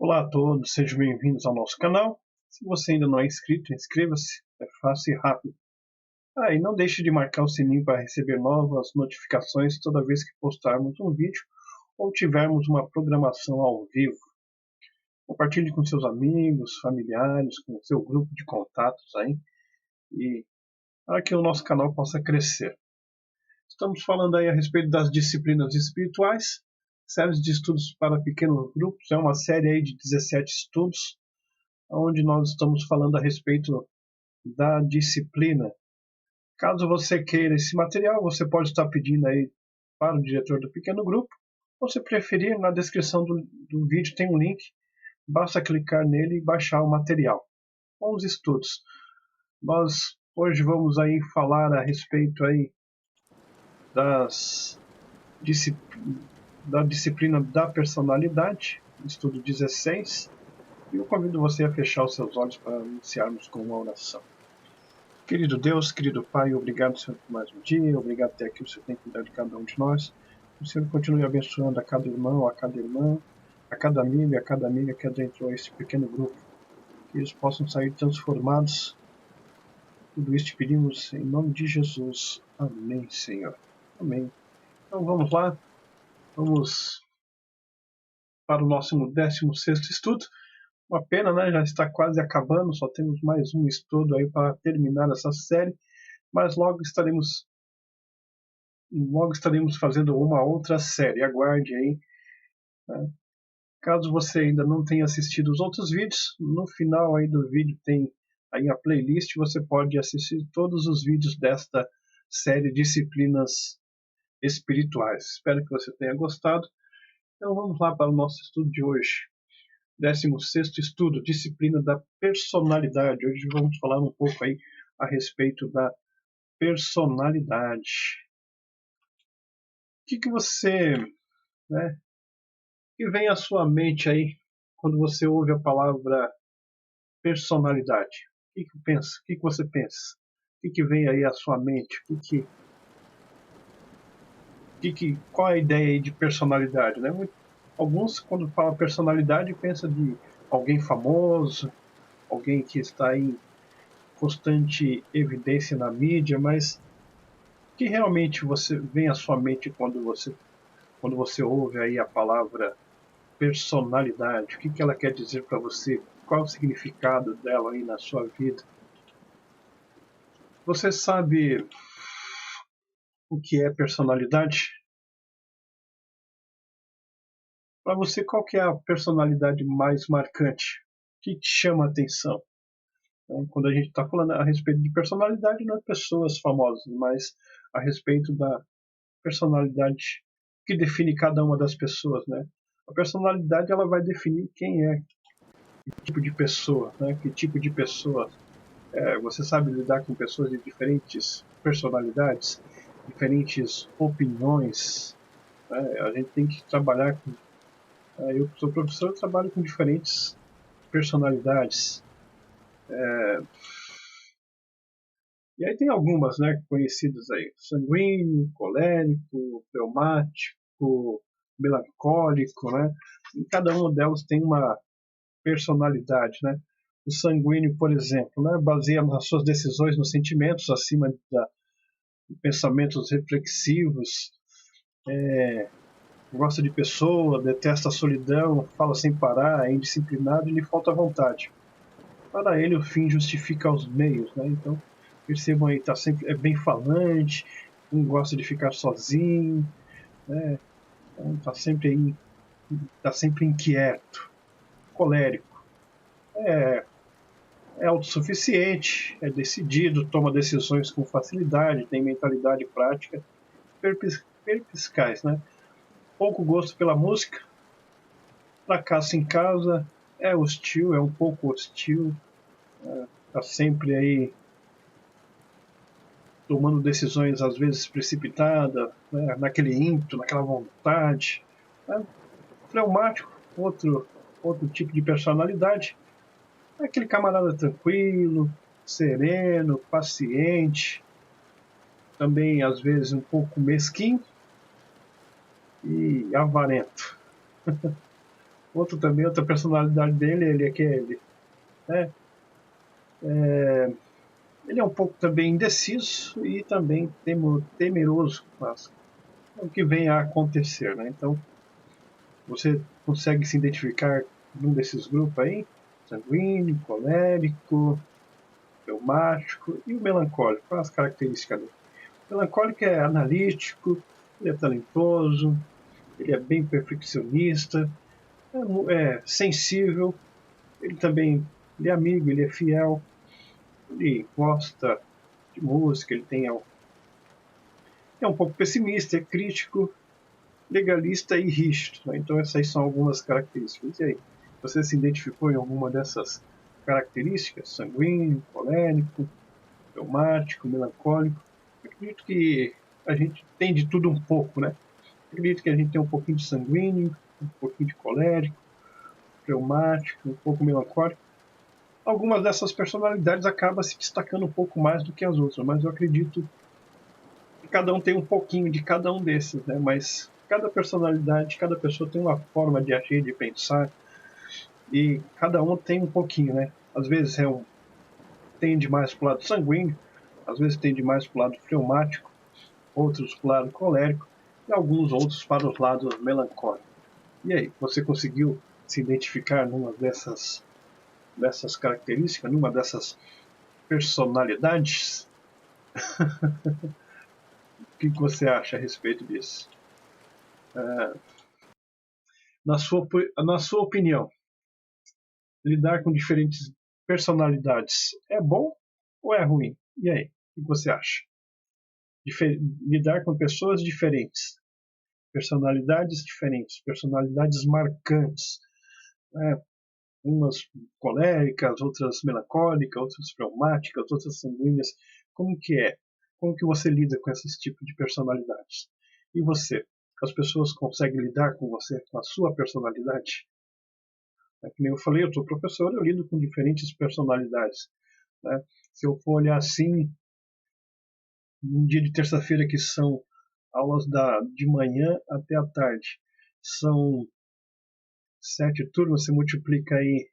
Olá a todos, sejam bem-vindos ao nosso canal. Se você ainda não é inscrito, inscreva-se, é fácil e rápido. E não deixe de marcar o sininho para receber novas notificações toda vez que postarmos um vídeo ou tivermos uma programação ao vivo. Compartilhe com seus amigos, familiares, com o seu grupo de contatos aí, e para que o nosso canal possa crescer. Estamos falando aí a respeito das disciplinas espirituais, séries de estudos para pequenos grupos, é uma série aí de 17 estudos, onde nós estamos falando a respeito da disciplina. Caso você queira esse material, você pode estar pedindo aí para o diretor do pequeno grupo, ou se preferir, na descrição do vídeo tem um link, basta clicar nele e baixar o material. Com os estudos. Nós hoje vamos aí falar a respeito aí da disciplina da personalidade, estudo 16, e eu convido você a fechar os seus olhos para iniciarmos com uma oração. Querido Deus, querido Pai, obrigado, Senhor, por mais um dia, obrigado até aqui o Senhor tem cuidado de cada um de nós. O Senhor continue abençoando a cada irmão, a cada irmã, a cada amigo e a cada amiga que adentrou esse pequeno grupo. Que eles possam sair transformados. Tudo isso te pedimos em nome de Jesus. Amém, Senhor. Amém. Então vamos lá. Vamos para o nosso 16º estudo. Uma pena, né? Já está quase acabando. Só temos mais um estudo aí para terminar essa série. Mas logo estaremos fazendo uma outra série. Aguarde aí. Né? Caso você ainda não tenha assistido os outros vídeos, no final aí do vídeo tem aí a playlist. Você pode assistir todos os vídeos desta série Disciplinas Espirituais. Espero que você tenha gostado. Então vamos lá para o nosso estudo de hoje. 16º estudo, disciplina da personalidade. Hoje vamos falar um pouco aí a respeito da personalidade. O que você, né, que vem à sua mente aí quando você ouve a palavra personalidade? O que você pensa? O que vem aí à sua mente? Qual é a ideia aí de personalidade, né? Alguns, quando falam personalidade, pensam de alguém famoso, alguém que está em constante evidência na mídia, mas o que realmente você vem à sua mente quando você ouve aí a palavra personalidade? O que ela quer dizer para você? Qual o significado dela aí na sua vida? Você sabe o que é personalidade? Para você, qual que é a personalidade mais marcante? O que te chama a atenção? Quando a gente está falando a respeito de personalidade, não é pessoas famosas, mas a respeito da personalidade que define cada uma das pessoas, né? A personalidade ela vai definir quem é, que tipo de pessoa, né? Que tipo de pessoa. Você sabe lidar com pessoas de diferentes personalidades, diferentes opiniões. Né? A gente tem que trabalhar com. Eu sou professor, eu trabalho com diferentes personalidades. E aí tem algumas, né, conhecidas aí: sanguíneo, colérico, fleumático, melancólico, né? E cada um delas tem uma personalidade, né? O sanguíneo, por exemplo, né, baseia as suas decisões nos sentimentos acima de pensamentos reflexivos, gosta de pessoa, detesta a solidão, fala sem parar, é indisciplinado e lhe falta vontade. Para ele, o fim justifica os meios, né? Então, percebam aí, é bem falante, não gosta de ficar sozinho, né? Então, tá sempre inquieto. Colérico. É autossuficiente, é decidido, toma decisões com facilidade, tem mentalidade prática, perspicaz, né? Pouco gosto pela música, fracassa em casa, é hostil, é um pouco hostil, tá sempre aí tomando decisões às vezes precipitadas, né, naquele ímpeto, naquela vontade. Né? Fleumático, outro tipo de personalidade, é aquele camarada tranquilo, sereno, paciente, também às vezes um pouco mesquinho e avarento. Outro também, outra personalidade dele, né? Ele é um pouco também indeciso e também temeroso com o que vem a acontecer, né? Então, você consegue se identificar num desses grupos aí? Sanguíneo, colérico, fleumático e o melancólico. Quais as características dele? O melancólico é analítico, ele é talentoso, ele é bem perfeccionista, é sensível, ele é amigo, ele é fiel, ele gosta de música, é um pouco pessimista, é crítico, legalista e rígido. Né? Então essas são algumas características. E aí, você se identificou em alguma dessas características? Sanguíneo, colérico, fleumático, melancólico? Eu acredito que a gente tem de tudo um pouco, né? Eu acredito que a gente tem um pouquinho de sanguíneo, um pouquinho de colérico, fleumático, um pouco melancólico. Algumas dessas personalidades acabam se destacando um pouco mais do que as outras, mas eu acredito que cada um tem um pouquinho de cada um desses, né? Mas cada personalidade, cada pessoa tem uma forma de agir, de pensar, e cada um tem um pouquinho, né? Às vezes tende mais para o lado sanguíneo, às vezes tende mais para o lado fleumático, outros para o lado colérico, e alguns outros para os lados melancólicos. E aí, você conseguiu se identificar numa dessas características, numa dessas personalidades? O que você acha a respeito disso? Na sua opinião, lidar com diferentes personalidades é bom ou é ruim? E aí, o que você acha? Lidar com pessoas diferentes, personalidades marcantes, né? Umas coléricas, outras melancólicas, outras fleumáticas, outras sanguíneas. Como que é? Como que você lida com esses tipos de personalidades? E você? As pessoas conseguem lidar com você, com a sua personalidade? É que nem eu falei, eu sou professor, eu lido com diferentes personalidades. Né? Se eu for olhar assim, num dia de terça-feira que são aulas de manhã até a tarde, são 7 turmas, você multiplica aí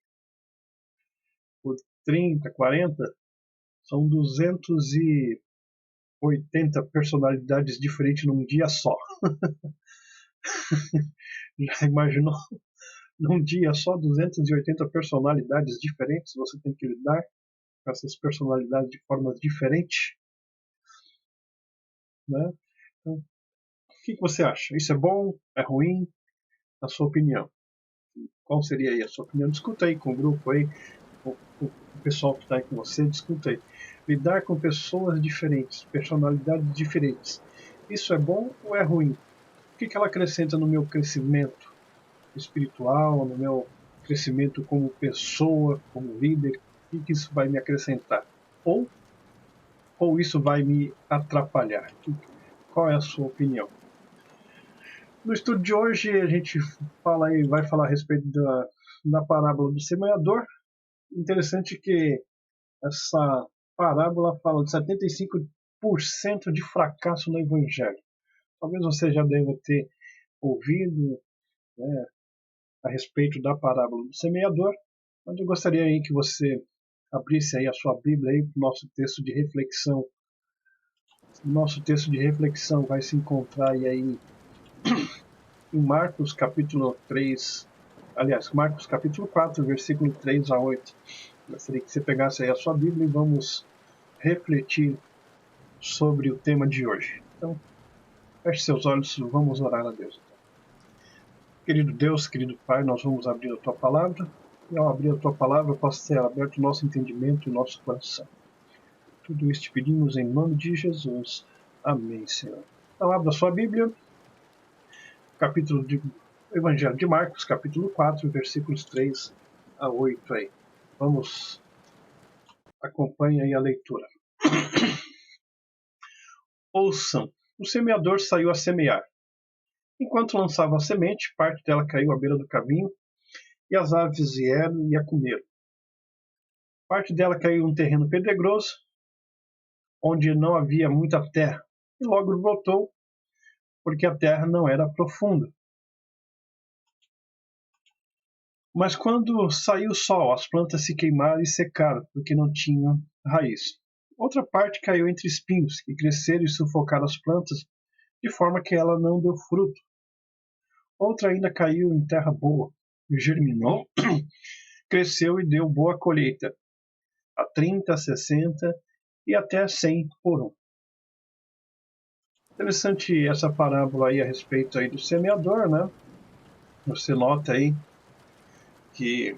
por 30, 40, são 280 personalidades diferentes num dia só. Já imaginou? Num dia só, 280 personalidades diferentes, você tem que lidar com essas personalidades de formas diferentes, né? Então, o que você acha? Isso é bom? É ruim? Na sua opinião? Qual seria aí a sua opinião? Discuta aí com o grupo aí, com o pessoal que está aí com você, discuta aí. Lidar com pessoas diferentes, personalidades diferentes. Isso é bom ou é ruim? O que ela acrescenta no meu crescimento espiritual, no meu crescimento como pessoa, como líder? O que isso vai me acrescentar? Ou, ou isso vai me atrapalhar? Qual é a sua opinião? No estudo de hoje a gente vai falar a respeito da parábola do semeador. Interessante que essa parábola fala de 75% de fracasso no evangelho. Talvez você já deva ter ouvido, né, a respeito da parábola do semeador, mas eu gostaria aí que você abrisse aí a sua Bíblia aí para o nosso texto de reflexão. O nosso texto de reflexão vai se encontrar aí em Marcos capítulo 3, aliás, Marcos capítulo 4, versículo 3 a 8. Gostaria que você pegasse aí a sua Bíblia e vamos refletir sobre o tema de hoje. Então, feche seus olhos, vamos orar a Deus. Querido Deus, querido Pai, nós vamos abrir a Tua Palavra, e ao abrir a Tua Palavra possa ser aberto o nosso entendimento e o nosso coração. Tudo isso te pedimos em nome de Jesus. Amém, Senhor. Então, abra a sua Bíblia, capítulo de Evangelho de Marcos, capítulo 4, versículos 3 a 8 aí. Vamos, acompanhe aí a leitura. Ouçam, o semeador saiu a semear. Enquanto lançava a semente, parte dela caiu à beira do caminho, e as aves vieram e a comeram. Parte dela caiu em um terreno pedregoso, onde não havia muita terra, e logo brotou, porque a terra não era profunda. Mas quando saiu o sol, as plantas se queimaram e secaram, porque não tinham raiz. Outra parte caiu entre espinhos, que cresceram e sufocaram as plantas, de forma que ela não deu fruto. Outra ainda caiu em terra boa, e germinou, cresceu e deu boa colheita, a 30, a 60 e até 100 por um. Interessante essa parábola aí a respeito aí do semeador, né? Você nota aí que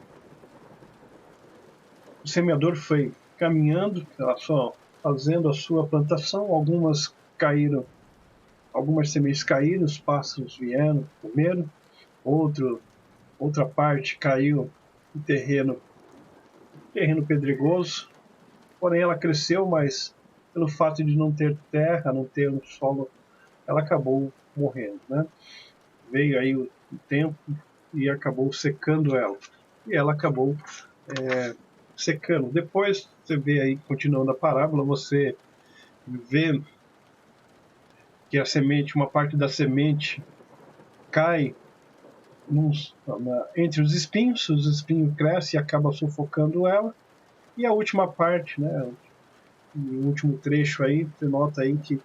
o semeador foi caminhando, fazendo a sua plantação, algumas caíram, algumas sementes caíram, os pássaros vieram, comeram, outra parte caiu em terreno pedregoso, porém ela cresceu, mas pelo fato de não ter terra, não ter um solo, ela acabou morrendo, né? Veio aí o tempo e acabou secando ela. E ela acabou secando. Depois você vê aí, continuando a parábola, você vê que a semente, uma parte da semente cai entre os espinhos crescem e acaba sufocando ela. E a última parte, né, o último trecho aí, você nota aí que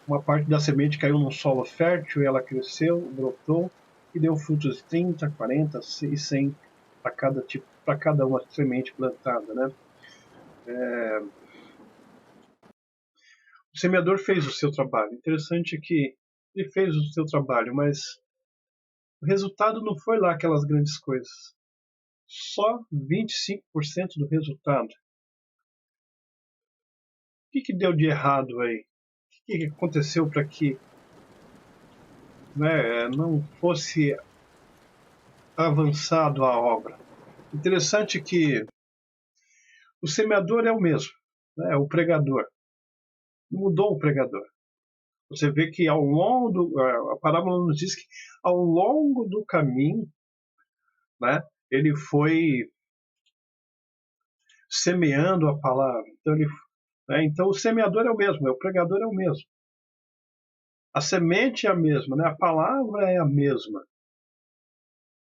uma parte da semente caiu num solo fértil, e ela cresceu, brotou e deu frutos de 30, 40 e 100 para cada uma semente plantada, né? O semeador fez o seu trabalho. Interessante que ele fez o seu trabalho, mas o resultado não foi lá aquelas grandes coisas. Só 25% do resultado. O que deu de errado aí? O que aconteceu para que, né, não fosse avançado a obra? Interessante que o semeador é o mesmo, né, o pregador. Não mudou o pregador. Você vê que ao longo a parábola nos diz que ao longo do caminho, né, ele foi semeando a palavra. Então o semeador é o mesmo, o pregador é o mesmo. A semente é a mesma, né? A palavra é a mesma.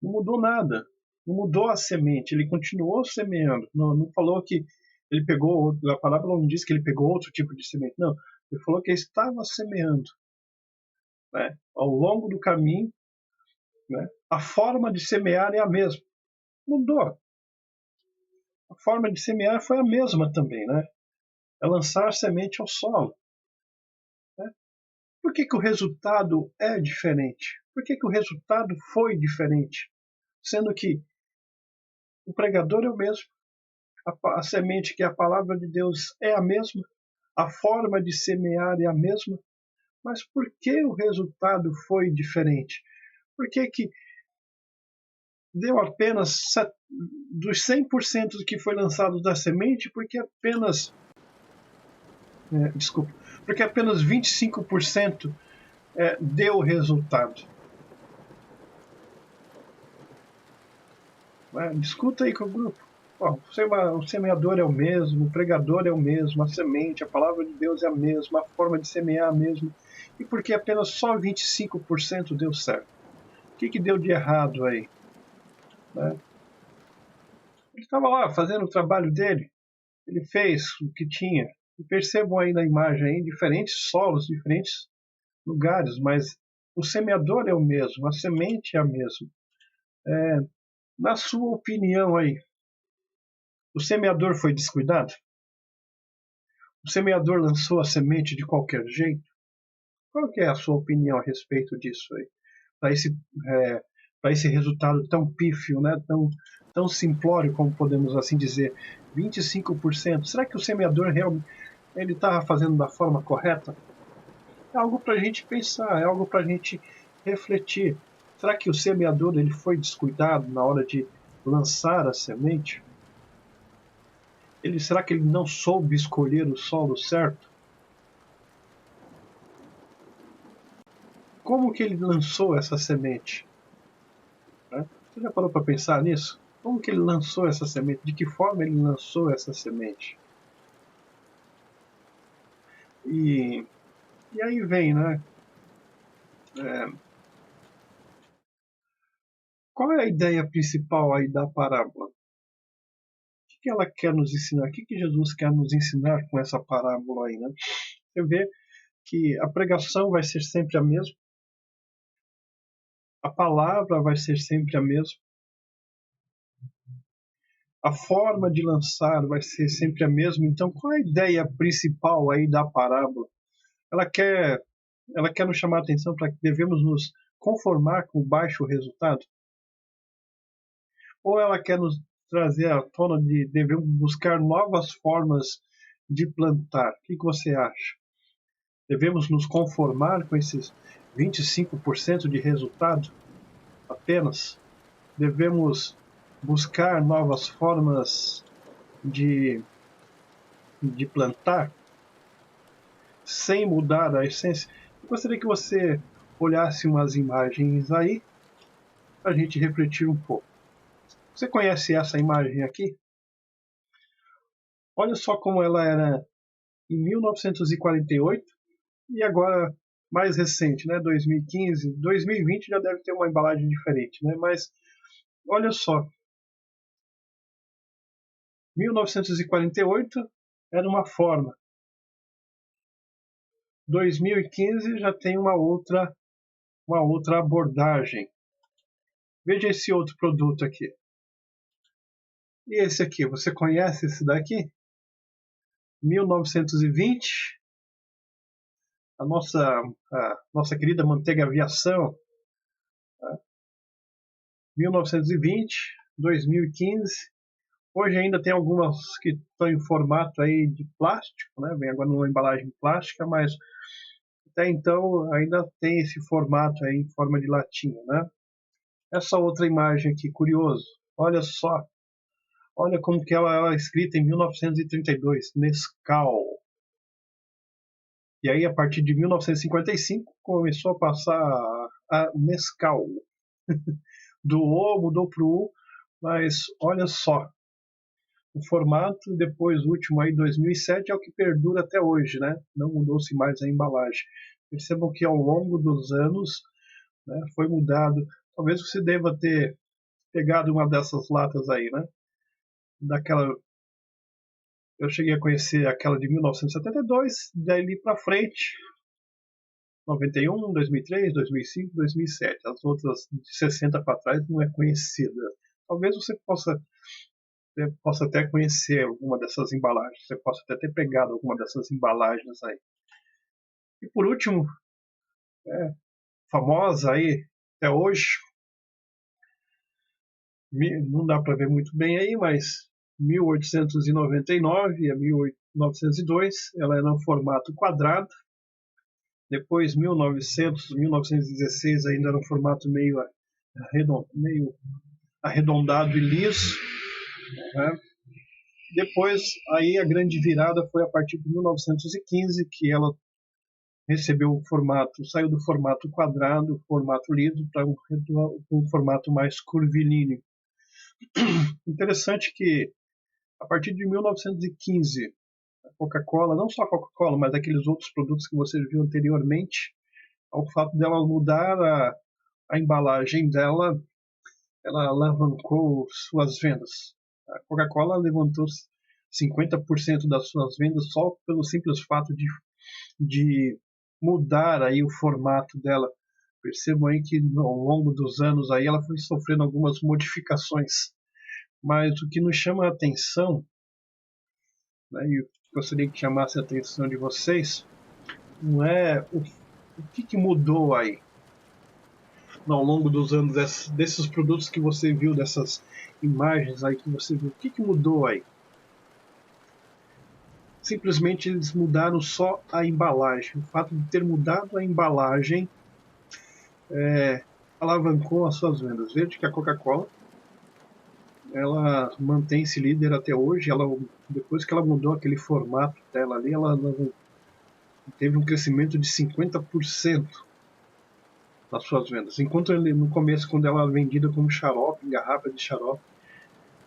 Não mudou nada. Não mudou a semente, ele continuou semeando. Não falou que ele pegou, a palavra não diz que ele pegou outro tipo de semente. Não, ele falou que ele estava semeando. Né? Ao longo do caminho, né? A forma de semear é a mesma. Mudou. A forma de semear foi a mesma também, né? É lançar semente ao solo. Né? Por que o resultado é diferente? Por que o resultado foi diferente? Sendo que o pregador é o mesmo, a semente que é a palavra de Deus é a mesma, a forma de semear é a mesma, mas por que o resultado foi diferente? Por que deu apenas dos 100% que foi lançado da semente, porque apenas 25% deu resultado? Discuta aí com o grupo. O semeador é o mesmo, o pregador é o mesmo, a semente, a palavra de Deus é a mesma, a forma de semear é a mesma. E por que apenas só 25% deu certo? O que deu de errado aí? Né? Ele estava lá fazendo o trabalho dele, ele fez o que tinha. E percebam aí na imagem aí, diferentes solos, diferentes lugares, mas o semeador é o mesmo, a semente é a mesma. Na sua opinião aí, o semeador foi descuidado? O semeador lançou a semente de qualquer jeito? Qual que é a sua opinião a respeito disso aí? Para esse resultado tão pífio, né? tão simplório, como podemos assim dizer, 25%. Será que o semeador realmente estava fazendo da forma correta? É algo para a gente pensar, é algo para a gente refletir. Será que o semeador ele foi descuidado na hora de lançar a semente? Será que ele não soube escolher o solo certo? Como que ele lançou essa semente? Né? Você já parou para pensar nisso? Como que ele lançou essa semente? De que forma ele lançou essa semente? E aí vem, né? Qual é a ideia principal aí da parábola? O que ela quer nos ensinar? O que Jesus quer nos ensinar com essa parábola aí, né? Você vê que a pregação vai ser sempre a mesma, a palavra vai ser sempre a mesma, a forma de lançar vai ser sempre a mesma. Então, qual é a ideia principal aí da parábola? Ela quer, ela quer nos chamar a atenção para que devemos nos conformar com o baixo resultado? Ou ela quer nos trazer à tona de devemos buscar novas formas de plantar? O que você acha? Devemos nos conformar com esses 25% de resultado apenas? Devemos buscar novas formas de plantar sem mudar a essência? Eu gostaria que você olhasse umas imagens aí para a gente refletir um pouco. Você conhece essa imagem aqui? Olha só como ela era em 1948 e agora mais recente, né, 2015, 2020 já deve ter uma embalagem diferente, né? Mas olha só, 1948 era uma forma, 2015 já tem uma outra abordagem. Veja esse outro produto aqui. E esse aqui, você conhece esse daqui? 1920, a nossa querida manteiga aviação, 1920, 2015. Hoje ainda tem algumas que estão em formato aí de plástico, né? Vem agora numa embalagem plástica, mas até então ainda tem esse formato aí em forma de latinha, né? Essa outra imagem aqui, curioso, olha só, olha como que ela é escrita em 1932, Nescau. E aí, a partir de 1955, começou a passar a Nescau. Do O mudou para o U, mas olha só, o formato, depois o último aí, 2007, é o que perdura até hoje, né? Não mudou-se mais a embalagem. Percebam que ao longo dos anos, né, foi mudado. Talvez você deva ter pegado uma dessas latas aí, né? Daquela, eu cheguei a conhecer aquela de 1972, daí para frente, 91, 2003, 2005, 2007. As outras de 60 para trás não é conhecida. Talvez você possa até conhecer alguma dessas embalagens. Você possa até ter pegado alguma dessas embalagens aí. E por último, famosa aí até hoje, não dá para ver muito bem aí, mas 1899 a 1902, ela era no formato quadrado. Depois 1900, 1916 ainda era um formato meio arredondado e liso, né? Depois aí a grande virada foi a partir de 1915, que ela recebeu o formato, saiu do formato quadrado, formato liso, para um formato mais curvilíneo. Interessante que a partir de 1915 a Coca-Cola, não só a Coca-Cola, mas aqueles outros produtos que você viu anteriormente, ao fato dela mudar a embalagem dela, ela alavancou suas vendas. A Coca-Cola levantou 50% das suas vendas só pelo simples fato de mudar aí o formato dela. Percebam aí que ao longo dos anos aí ela foi sofrendo algumas modificações. Mas o que nos chama a atenção, né, e eu gostaria que chamasse a atenção de vocês, não é o que mudou aí ao longo dos anos desses produtos que você viu, dessas imagens aí que você viu. O que mudou aí? Simplesmente eles mudaram só a embalagem. O fato de ter mudado a embalagem alavancou as suas vendas. Veja que a Coca-Cola ela mantém-se líder até hoje. Depois que ela mudou aquele formato dela ali, ela teve um crescimento de 50% nas suas vendas. Enquanto no começo, quando ela era vendida como xarope, garrafa de xarope,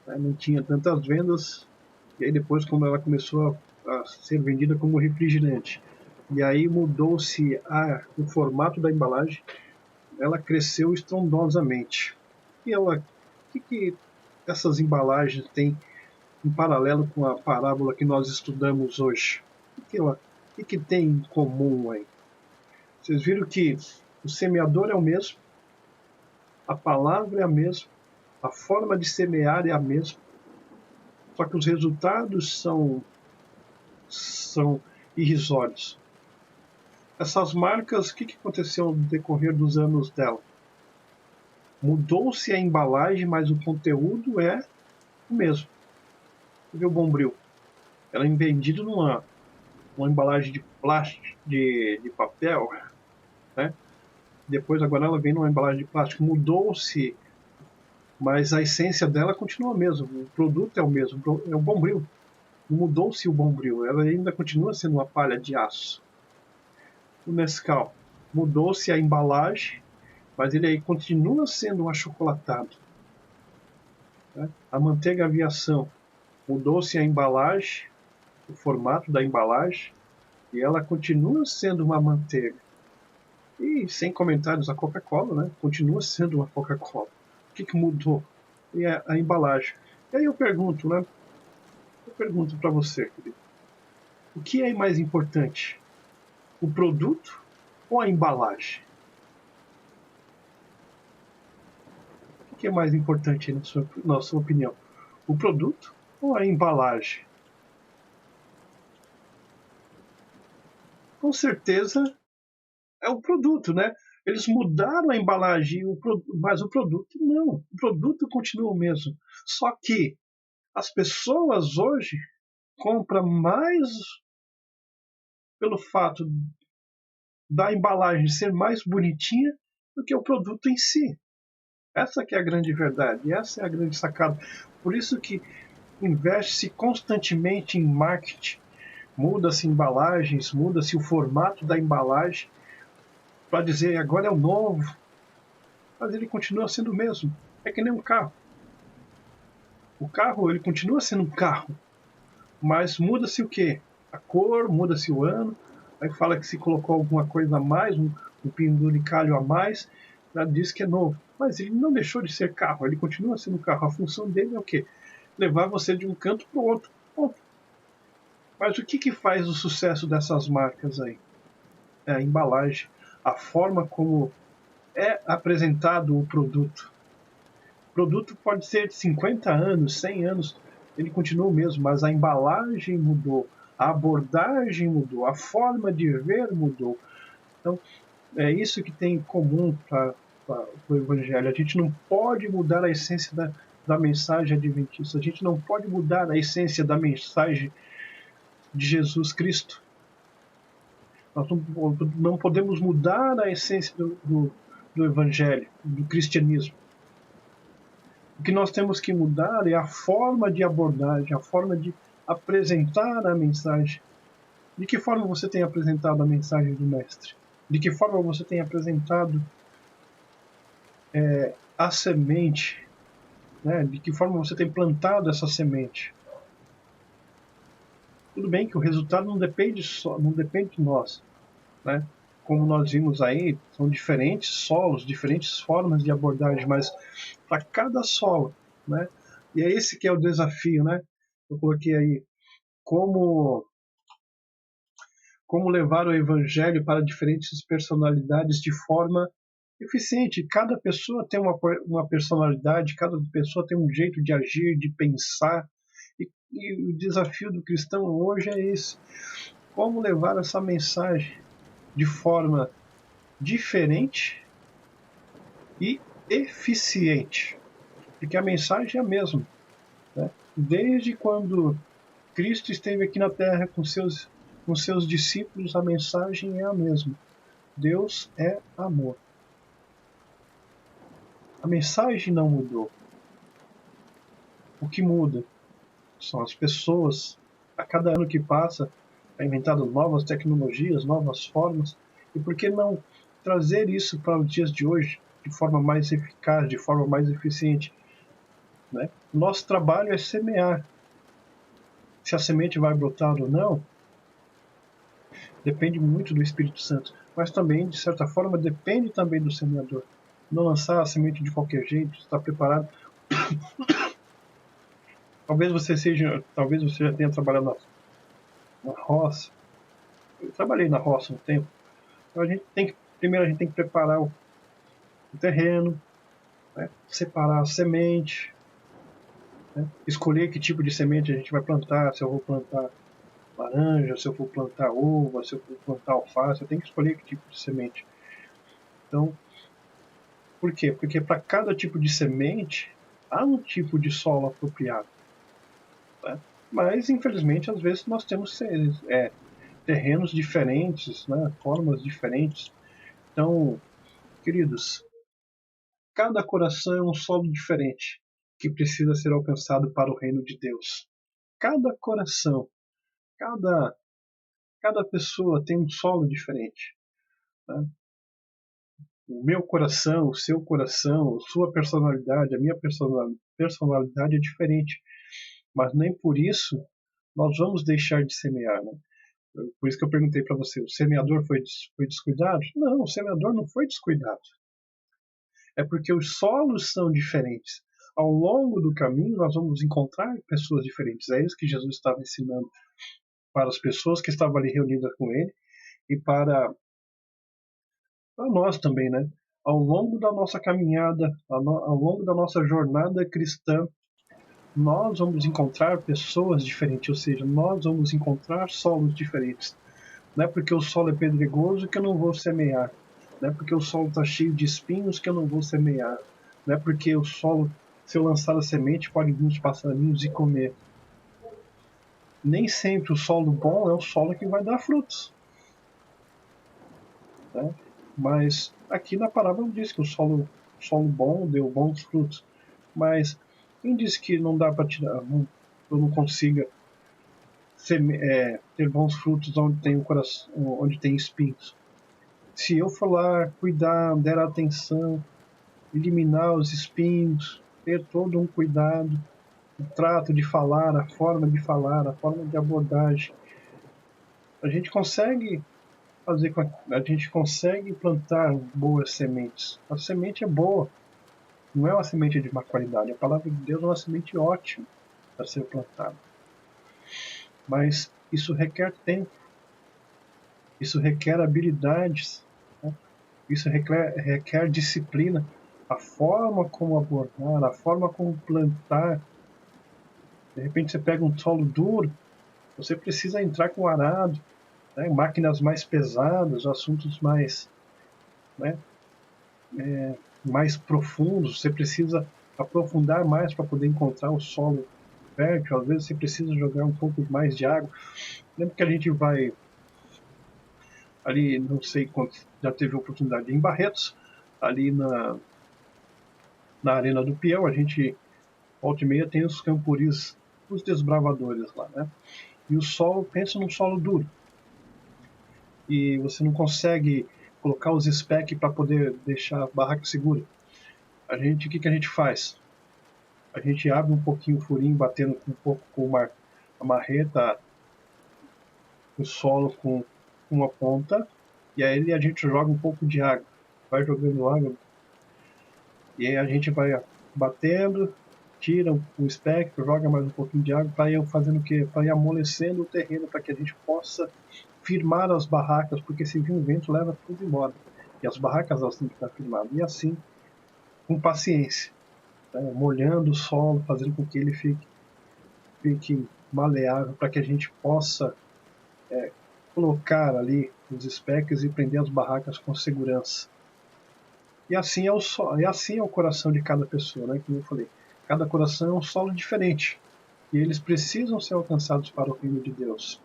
né, não tinha tantas vendas. E aí depois, quando ela começou a ser vendida como refrigerante, e aí mudou-se o formato da embalagem, ela cresceu estrondosamente. que essas embalagens têm em paralelo com a parábola que nós estudamos hoje? O que tem em comum aí? Vocês viram que o semeador é o mesmo, a palavra é a mesma, a forma de semear é a mesma, só que os resultados são irrisórios. Essas marcas, o que aconteceu no decorrer dos anos dela? Mudou-se a embalagem, mas o conteúdo é o mesmo. Você vê o Bombril? Ela é vendida numa embalagem de plástico, de papel, né? Depois agora ela vem numa embalagem de plástico. Mudou-se, mas a essência dela continua a mesma. O produto é o mesmo, é o Bombril. Mudou-se o Bombril, ela ainda continua sendo uma palha de aço. O Nescau, mudou-se a embalagem, mas ele aí continua sendo um achocolatado. Né? A manteiga aviação, mudou-se a embalagem, o formato da embalagem, e ela continua sendo uma manteiga. E sem comentários, a Coca-Cola, né? Continua sendo uma Coca-Cola. O que mudou? E a embalagem. E aí eu pergunto, né? Eu pergunto para você, querido, o que é mais importante? O produto ou a embalagem? O que é mais importante na sua opinião? O produto ou a embalagem? Com certeza é o produto, né? Eles mudaram a embalagem, mas o produto não. O produto continua o mesmo. Só que as pessoas hoje compram mais pelo fato da embalagem ser mais bonitinha do que o produto em si. Essa que é a grande verdade, essa é a grande sacada. Por isso que investe-se constantemente em marketing. Muda-se embalagens, muda-se o formato da embalagem para dizer agora é o novo, mas ele continua sendo o mesmo. É que nem um carro. O carro ele continua sendo um carro, mas muda-se o quê? A cor, muda-se o ano. Aí fala que se colocou alguma coisa a mais, um penduricalho a mais, diz que é novo. Mas ele não deixou de ser carro, ele continua sendo carro. A função dele é o quê? Levar você de um canto para o outro. Bom, mas o que faz o sucesso dessas marcas aí? É a embalagem, a forma como é apresentado o produto. O produto pode ser de 50 anos, 100 anos, ele continua o mesmo, mas a embalagem mudou, a abordagem mudou, a forma de ver mudou. Então, é isso que tem em comum para o Evangelho. A gente não pode mudar a essência da mensagem adventista, a gente não pode mudar a essência da mensagem de Jesus Cristo. Nós não podemos mudar a essência do Evangelho, do cristianismo. O que nós temos que mudar é a forma de abordagem, a forma de apresentar a mensagem. De que forma você tem apresentado a mensagem do Mestre? De que forma você tem apresentado a semente? Né? De que forma você tem plantado essa semente? Tudo bem que o resultado não depende de nós, né? Como nós vimos aí, são diferentes solos, diferentes formas de abordagem, mas para cada solo, né? E é esse que é o desafio, né? Eu coloquei aí como levar o evangelho para diferentes personalidades de forma eficiente. Cada pessoa tem uma personalidade, cada pessoa tem um jeito de agir, de pensar. E o desafio do cristão hoje é esse: como levar essa mensagem de forma diferente e eficiente, porque a mensagem é a mesma, né? Desde quando Cristo esteve aqui na Terra com seus discípulos, a mensagem é a mesma. Deus é amor. A mensagem não mudou. O que muda são as pessoas. A cada ano que passa, é inventado novas tecnologias, novas formas. E por que não trazer isso para os dias de hoje de forma mais eficaz, de forma mais eficiente? Né? O nosso trabalho é semear. Se a semente vai brotar ou não, depende muito do Espírito Santo. Mas também, de certa forma, depende também do semeador. não lançar a semente de qualquer jeito, estar preparado. Talvez você já tenha trabalhado na roça. Eu trabalhei na roça um tempo. Então primeiro a gente tem que preparar o terreno, né? Separar a semente, né? Escolher que tipo de semente a gente vai plantar, se eu vou plantar laranja, se eu for plantar uva, se eu for plantar alface, eu tenho que escolher que tipo de semente. Então, por quê? Porque para cada tipo de semente há um tipo de solo apropriado. Né? Mas, infelizmente, às vezes nós temos terrenos diferentes, né? Formas diferentes. Então, queridos, cada coração é um solo diferente que precisa ser alcançado para o reino de Deus. Cada coração, cada, cada pessoa tem um solo diferente. Né? O meu coração, o seu coração, a sua personalidade, a minha personalidade é diferente. Mas nem por isso nós vamos deixar de semear. Né? Por isso que eu perguntei para você, o semeador foi descuidado? Não, o semeador não foi descuidado. É porque os solos são diferentes. Ao longo do caminho, nós vamos encontrar pessoas diferentes. É isso que Jesus estava ensinando para as pessoas que estavam ali reunidas com ele e para nós também, né? Ao longo da nossa caminhada, ao longo da nossa jornada cristã, nós vamos encontrar pessoas diferentes, ou seja, nós vamos encontrar solos diferentes. Não é porque o solo é pedregoso que eu não vou semear. Não é porque o solo está cheio de espinhos que eu não vou semear. Não é porque o solo, se eu lançar a semente, pode vir os passarinhos e comer. Nem sempre o solo bom é o solo que vai dar frutos. Né? Mas aqui na parábola diz que o solo bom deu bons frutos. Mas quem disse que não dá para tirar, eu não consiga ter bons frutos onde tem o coração, onde tem espinhos? Se eu for lá cuidar, der atenção, eliminar os espinhos, ter todo um cuidado, o trato de falar, a forma de abordagem, a gente consegue a gente consegue plantar boas sementes. A semente é boa, não é uma semente de má qualidade. A palavra de Deus é uma semente ótima para ser plantada. Mas isso requer tempo, isso requer habilidades, né? Isso requer disciplina. A forma como abordar, a forma como plantar. De repente você pega um solo duro, você precisa entrar com arado, né? Máquinas mais pesadas, assuntos né, mais profundos. Você precisa aprofundar mais para poder encontrar o solo fértil. Às vezes você precisa jogar um pouco mais de água. Lembra que a gente vai ali, não sei quanto já teve oportunidade em Barretos, ali na Arena do Peão, a gente volta e meia tem os camporis, os desbravadores lá, né? E o solo, pensa num solo duro. E você não consegue colocar os spec para poder deixar a barraca segura. O que a gente faz? A gente abre um pouquinho o furinho, batendo um pouco com a marreta, o solo com uma ponta, e aí a gente joga um pouco de água. Vai jogando água, e aí a gente vai batendo, tira o espectro, joga mais um pouquinho de água para ir fazendo o quê? Para ir amolecendo o terreno, para que a gente possa firmar as barracas, porque se vir um vento leva tudo embora. E as barracas elas têm que estar firmadas. E assim, com paciência, né? Molhando o solo, fazendo com que ele fique maleável, para que a gente possa colocar ali os specs e prender as barracas com segurança. E assim é o coração de cada pessoa, né? Como eu falei, cada coração é um solo diferente e eles precisam ser alcançados para o reino de Deus.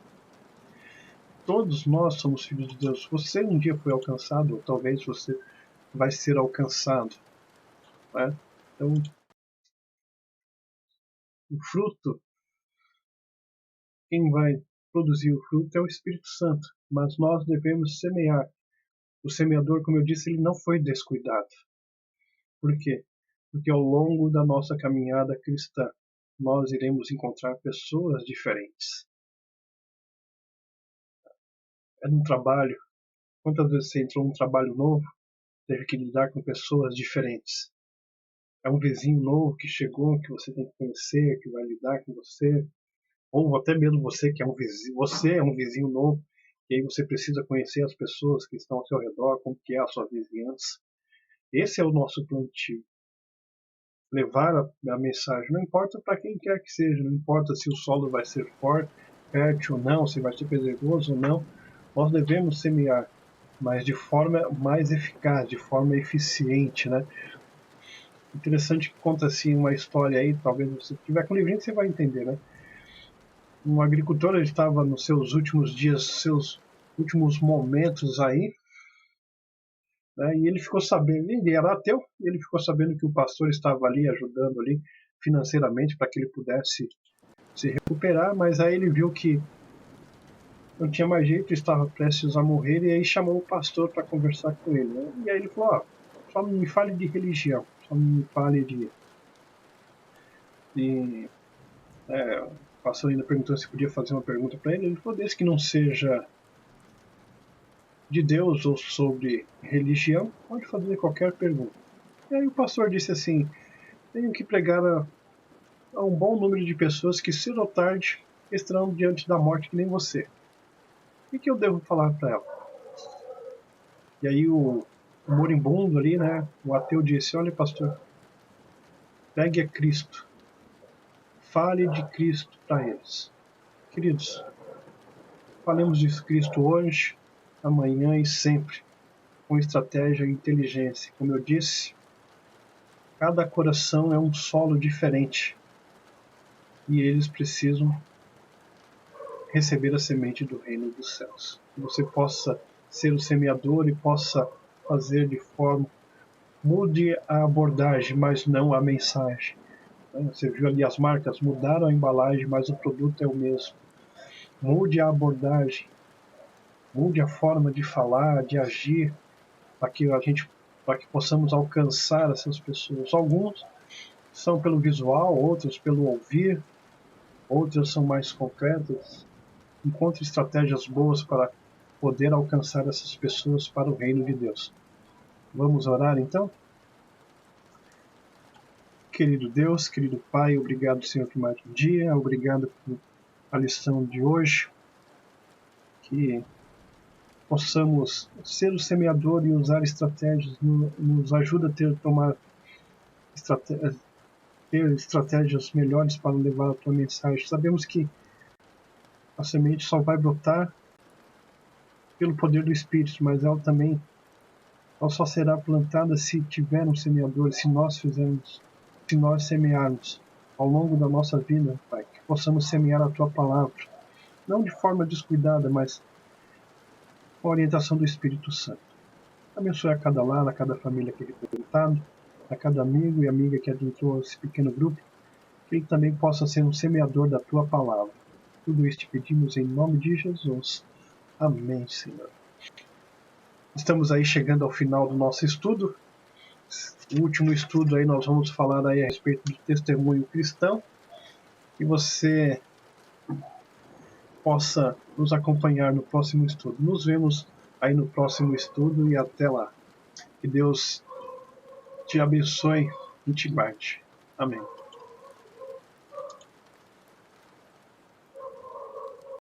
Todos nós somos filhos de Deus. Você um dia foi alcançado, ou talvez você vai ser alcançado, né? Então, o fruto, quem vai produzir o fruto é o Espírito Santo, mas nós devemos semear. O semeador, como eu disse, ele não foi descuidado. Por quê? Porque ao longo da nossa caminhada cristã, nós iremos encontrar pessoas diferentes. É no trabalho. Quantas vezes você entrou num trabalho novo teve que lidar com pessoas diferentes. É um vizinho novo que chegou, que você tem que conhecer, que vai lidar com você, ou até mesmo você que é um vizinho novo, e aí você precisa conhecer as pessoas que estão ao seu redor, como que é a sua vizinhança. Esse é o nosso plantio. Levar a mensagem, não importa para quem quer que seja, não importa se o solo vai ser forte, fértil ou não, se vai ser pedregoso ou não, nós devemos semear, mas de forma mais eficaz, de forma eficiente, né? Interessante que conta assim uma história aí, talvez você tiver com o livrinho você vai entender, né? Um agricultor, ele estava nos seus últimos dias, seus últimos momentos aí, né? E ele ficou sabendo, ele era ateu, e ele ficou sabendo que o pastor estava ali ajudando ali financeiramente para que ele pudesse se recuperar, mas aí ele viu que não tinha mais jeito, estava prestes a morrer, e aí chamou o pastor para conversar com ele, né? E aí ele falou: só me fale de religião, só me fale de o pastor ainda perguntou se podia fazer uma pergunta para ele. Ele falou: desde que não seja de Deus ou sobre religião, pode fazer qualquer pergunta. E aí o pastor disse assim: tenho que pregar a um bom número de pessoas que cedo ou tarde estarão diante da morte que nem você. O que eu devo falar para ela? E aí o moribundo ali, né, o ateu disse: olha, pastor, pregue a Cristo, fale de Cristo para eles. Queridos, falemos de Cristo hoje, amanhã e sempre, com estratégia e inteligência. Como eu disse, cada coração é um solo diferente e eles precisam receber a semente do reino dos céus. Que você possa ser o semeador e possa fazer de forma, mude a abordagem, mas não a mensagem. Você viu ali as marcas, mudaram a embalagem, mas o produto é o mesmo. Mude a abordagem, mude a forma de falar, de agir, para que possamos alcançar essas pessoas. Alguns são pelo visual, outros pelo ouvir, outras são mais concretas. Encontre estratégias boas para poder alcançar essas pessoas para o reino de Deus. Vamos orar então? Querido Deus, querido Pai, obrigado, Senhor, por mais um dia, obrigado por a lição de hoje, que possamos ser o semeador e usar estratégias, nos ajuda a ter estratégias melhores para levar a tua mensagem. Sabemos que a semente só vai brotar pelo poder do Espírito, mas ela só será plantada se tiver um semeador, se nós semearmos ao longo da nossa vida, Pai, que possamos semear a tua palavra, não de forma descuidada, mas com a orientação do Espírito Santo. Abençoe a cada lar, a cada família que é representada, a cada amigo e amiga que adentrou esse pequeno grupo, que ele também possa ser um semeador da tua palavra. Tudo isso te pedimos em nome de Jesus. Amém, Senhor. Estamos aí chegando ao final do nosso estudo. O último estudo aí nós vamos falar aí a respeito do testemunho cristão. Que você possa nos acompanhar no próximo estudo. Nos vemos aí no próximo estudo e até lá. Que Deus te abençoe e te guarde. Amém.